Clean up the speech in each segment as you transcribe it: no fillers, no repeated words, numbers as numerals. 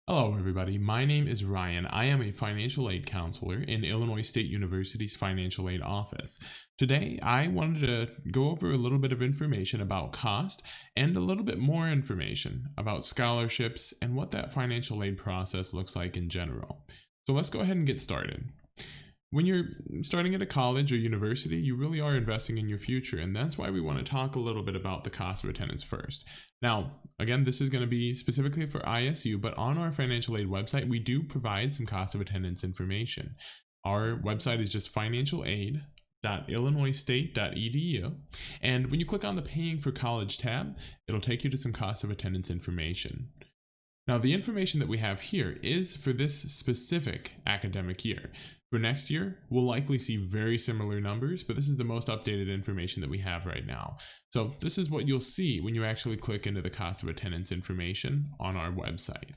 Hello everybody, my name is Ryan. I am a financial aid counselor in Illinois State University's financial aid office. Today, I wanted to go over a little bit of information about cost and a little bit more information about scholarships and what that financial aid process looks like in general. So let's go ahead and get started. When you're starting at a college or university, you really are investing in your future, and that's why we want to talk a little bit about the cost of attendance first. Now, again, this is going to be specifically for ISU, but on our financial aid website, we do provide some cost of attendance information. Our website is just FinancialAid.Illinois State.edu, and when you click on the Paying for College tab, it'll take you to some cost of attendance information. Now, the information that we have here is for this specific academic year. For next year, we'll likely see very similar numbers, but this is the most updated information that we have right now. So this is what you'll see when you actually click into the cost of attendance information on our website.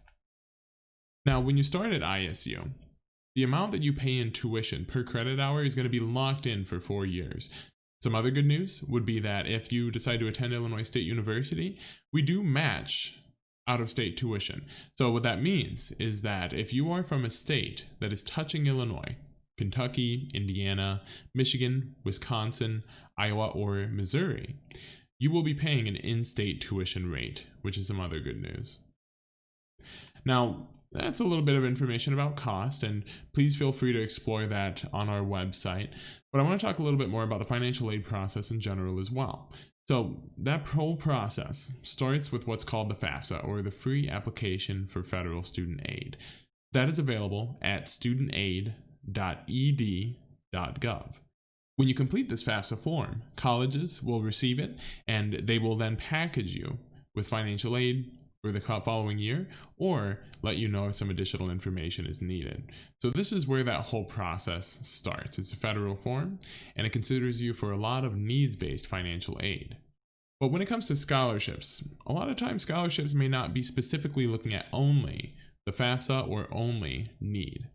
Now, when you start at ISU, the amount that you pay in tuition per credit hour is going to be locked in for 4 years. Some other good news would be that if you decide to attend Illinois State University, we do match out-of-state tuition. So what that means is that if you are from a state that is touching Illinois, Kentucky, Indiana, Michigan, Wisconsin, Iowa, or Missouri, you will be paying an in-state tuition rate, which is some other good news. Now, that's a little bit of information about cost, and please feel free to explore that on our website. But I want to talk a little bit more about the financial aid process in general as well. So that whole process starts with what's called the FAFSA, or the Free Application for Federal Student Aid. That is available at studentaid.ed.gov. When you complete this FAFSA form, colleges will receive it, and they will then package you with financial aid for the following year, or let you know if some additional information is needed. So this is where that whole process starts. It's a federal form, and it considers you for a lot of needs-based financial aid. But when it comes to scholarships, a lot of times scholarships may not be specifically looking at only the FAFSA or only need.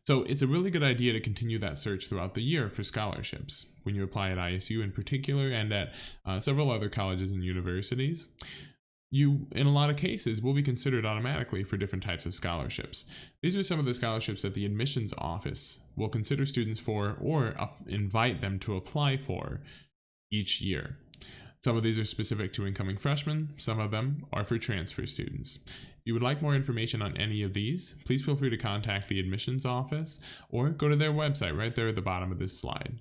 So it's a really good idea to continue that search throughout the year for scholarships when you apply at ISU in particular, and at several other colleges and universities. You, in a lot of cases, will be considered automatically for different types of scholarships. These are some of the scholarships that the admissions office will consider students for or invite them to apply for each year. Some of these are specific to incoming freshmen. Some of them are for transfer students. If you would like more information on any of these, please feel free to contact the admissions office or go to their website right there at the bottom of this slide.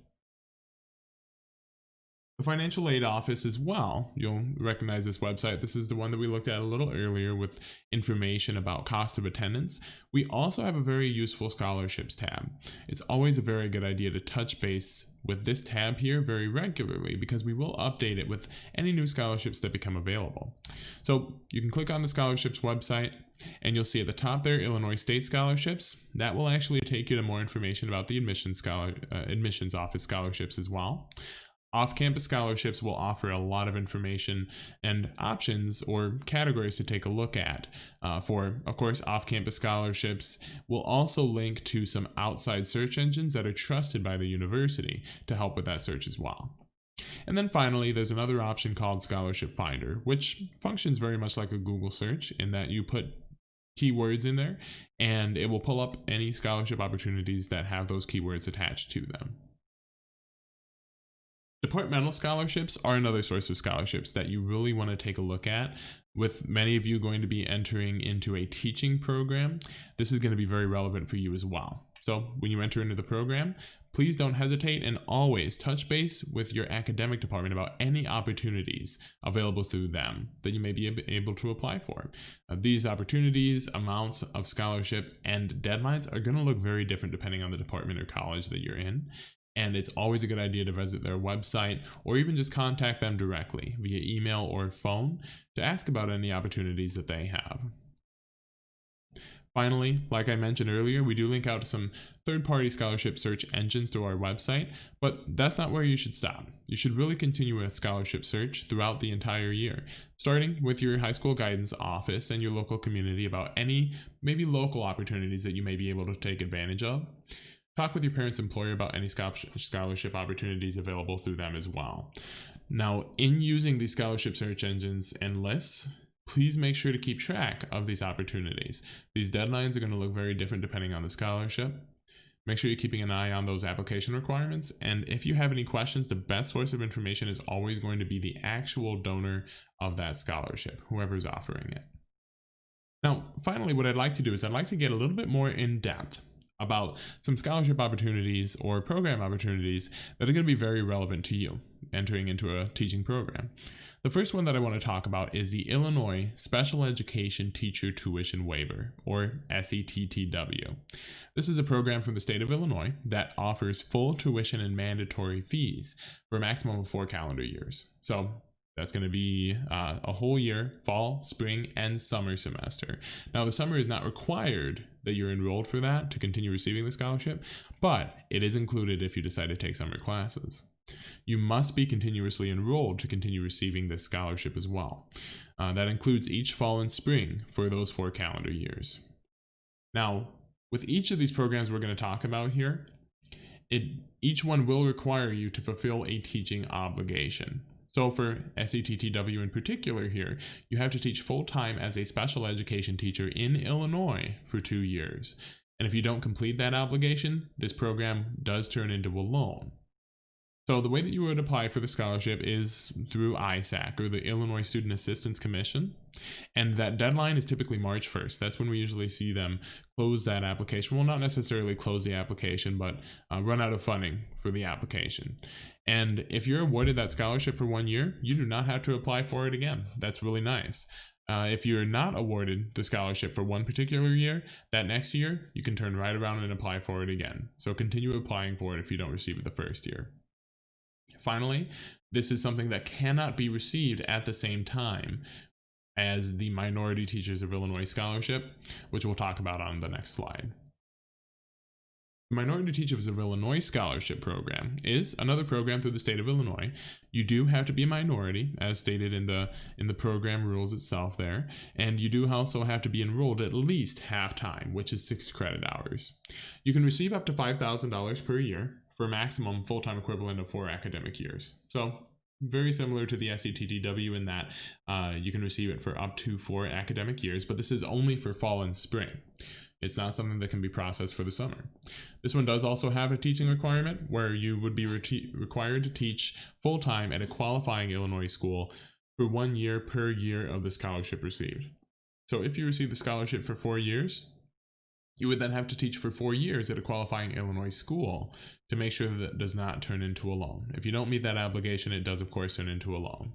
The financial aid office as well, you'll recognize this website. This is the one that we looked at a little earlier with information about cost of attendance. We also have a very useful scholarships tab. It's always a very good idea to touch base with this tab here very regularly, because we will update it with any new scholarships that become available. So you can click on the scholarships website, and you'll see at the top there, Illinois State Scholarships. That will actually take you to more information about the admissions office scholarships as well. Off-campus scholarships will offer a lot of information and options or categories to take a look at. For, of course, off-campus scholarships, we'll also link to some outside search engines that are trusted by the university to help with that search as well. And then finally, there's another option called Scholarship Finder, which functions very much like a Google search in that you put keywords in there, and it will pull up any scholarship opportunities that have those keywords attached to them. Departmental scholarships are another source of scholarships that you really want to take a look at. With many of you going to be entering into a teaching program, this is going to be very relevant for you as well. So when you enter into the program, please don't hesitate and always touch base with your academic department about any opportunities available through them that you may be able to apply for. These opportunities, amounts of scholarship, and deadlines are going to look very different depending on the department or college that you're in. And it's always a good idea to visit their website or even just contact them directly via email or phone to ask about any opportunities that they have. Finally, like I mentioned earlier, we do link out to some third-party scholarship search engines through our website, but that's not where you should stop. You should really continue a scholarship search throughout the entire year, starting with your high school guidance office and your local community about any maybe local opportunities that you may be able to take advantage of. Talk with your parents' employer about any scholarship opportunities available through them as well. Now, in using these scholarship search engines and lists, please make sure to keep track of these opportunities. These deadlines are going to look very different depending on the scholarship. Make sure you're keeping an eye on those application requirements. And if you have any questions, the best source of information is always going to be the actual donor of that scholarship, whoever is offering it. Now, finally, what I'd like to do is I'd like to get a little bit more in depth about some scholarship opportunities or program opportunities that are going to be very relevant to you entering into a teaching program. The first one that I want to talk about is the Illinois Special Education Teacher Tuition Waiver, or SETTW. This is a program from the state of Illinois that offers full tuition and mandatory fees for a maximum of 4 calendar years. So that's going to be a whole year, fall, spring, and summer semester. Now, the summer is not required that you're enrolled for that to continue receiving the scholarship, but it is included if you decide to take summer classes. You must be continuously enrolled to continue receiving this scholarship as well. That includes each fall and spring for those 4 calendar years. Now, with each of these programs we're going to talk about here, each one will require you to fulfill a teaching obligation. So for SETTW in particular here, you have to teach full-time as a special education teacher in Illinois for 2 years. And if you don't complete that obligation, this program does turn into a loan. So the way that you would apply for the scholarship is through ISAC, or the Illinois Student Assistance Commission. And that deadline is typically March 1st. That's when we usually see them close that application. Well, not necessarily close the application, but run out of funding for the application. And if you're awarded that scholarship for 1 year, you do not have to apply for it again. That's really nice. If you're not awarded the scholarship for one particular year, that next year, you can turn right around and apply for it again. So continue applying for it if you don't receive it the first year. Finally, this is something that cannot be received at the same time as the Minority Teachers of Illinois Scholarship, which we'll talk about on the next slide. The Minority Teachers of Illinois Scholarship Program is another program through the state of Illinois. You do have to be a minority, as stated in the program rules itself there, and you do also have to be enrolled at least half-time, which is 6 credit hours. You can receive up to $5,000 per year for a maximum full-time equivalent of 4 academic years. So very similar to the SETTW in that you can receive it for up to 4 academic years, but this is only for fall and spring. It's not something that can be processed for the summer. This one does also have a teaching requirement where you would be required to teach full-time at a qualifying Illinois school for 1 year per year of the scholarship received. So if you receive the scholarship for 4 years, you would then have to teach for 4 years at a qualifying Illinois school to make sure that it does not turn into a loan. If you don't meet that obligation, it does of course turn into a loan.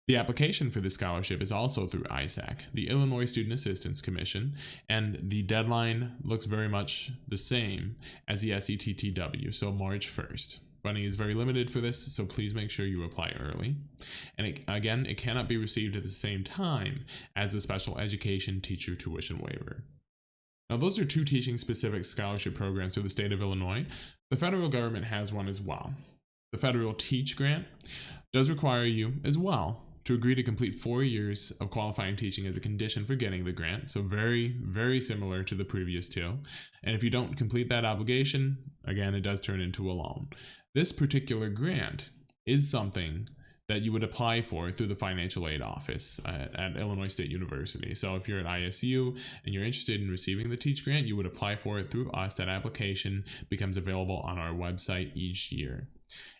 The application for this scholarship is also through ISAC, the Illinois Student Assistance Commission, and the deadline looks very much the same as the SETTW, so March 1st. Funding is very limited for this, so please make sure you apply early. And it cannot be received at the same time as the Special Education Teacher Tuition Waiver. Now, those are 2 teaching-specific scholarship programs through the state of Illinois. The federal government has one as well. The Federal Teach Grant does require you as well to agree to complete 4 years of qualifying teaching as a condition for getting the grant. So very, very similar to the previous 2. And if you don't complete that obligation, again, it does turn into a loan. This particular grant is something that you would apply for through the financial aid office at Illinois State University. So if you're at ISU and you're interested in receiving the Teach Grant, you would apply for it through us. That application becomes available on our website each year.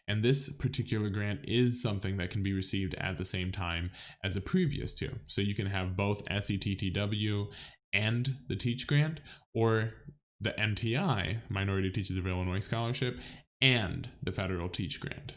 And this particular grant is something that can be received at the same time as the previous 2. So you can have both SETTW and the Teach Grant, or the MTI, Minority Teachers of Illinois Scholarship, and the Federal Teach Grant.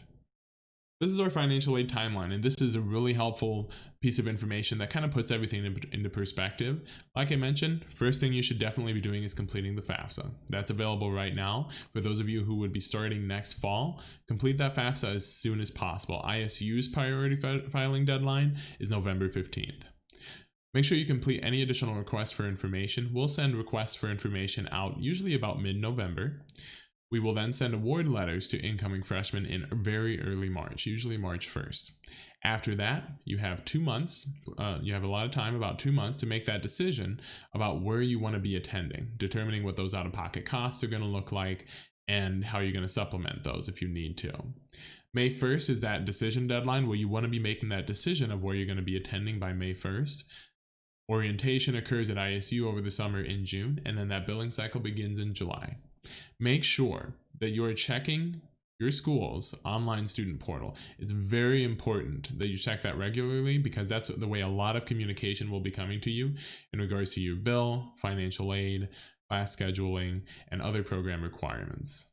This is our financial aid timeline, and this is a really helpful piece of information that kind of puts everything into perspective. Like I mentioned, first thing you should definitely be doing is completing the FAFSA. That's available right now. For those of you who would be starting next fall, complete that FAFSA as soon as possible. ISU's priority filing deadline is November 15th. Make sure you complete any additional requests for information. We'll send requests for information out usually about mid-November. We will then send award letters to incoming freshmen in very early March, usually March 1st. After that, you have 2 months, you have a lot of time, about 2 months, to make that decision about where you want to be attending, determining what those out-of-pocket costs are going to look like, and how you're going to supplement those if you need to. May 1st is that decision deadline where you want to be making that decision of where you're going to be attending by May 1st. Orientation occurs at ISU over the summer in June, and then that billing cycle begins in July. Make sure that you are checking your school's online student portal. It's very important that you check that regularly, because that's the way a lot of communication will be coming to you in regards to your bill, financial aid, class scheduling, and other program requirements.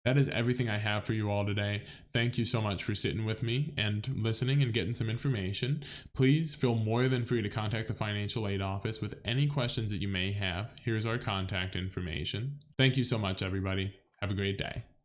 That is everything I have for you all today. Thank you so much for sitting with me and listening and getting some information. Please feel more than free to contact the Financial Aid Office with any questions that you may have. Here's our contact information. Thank you so much, everybody. Have a great day.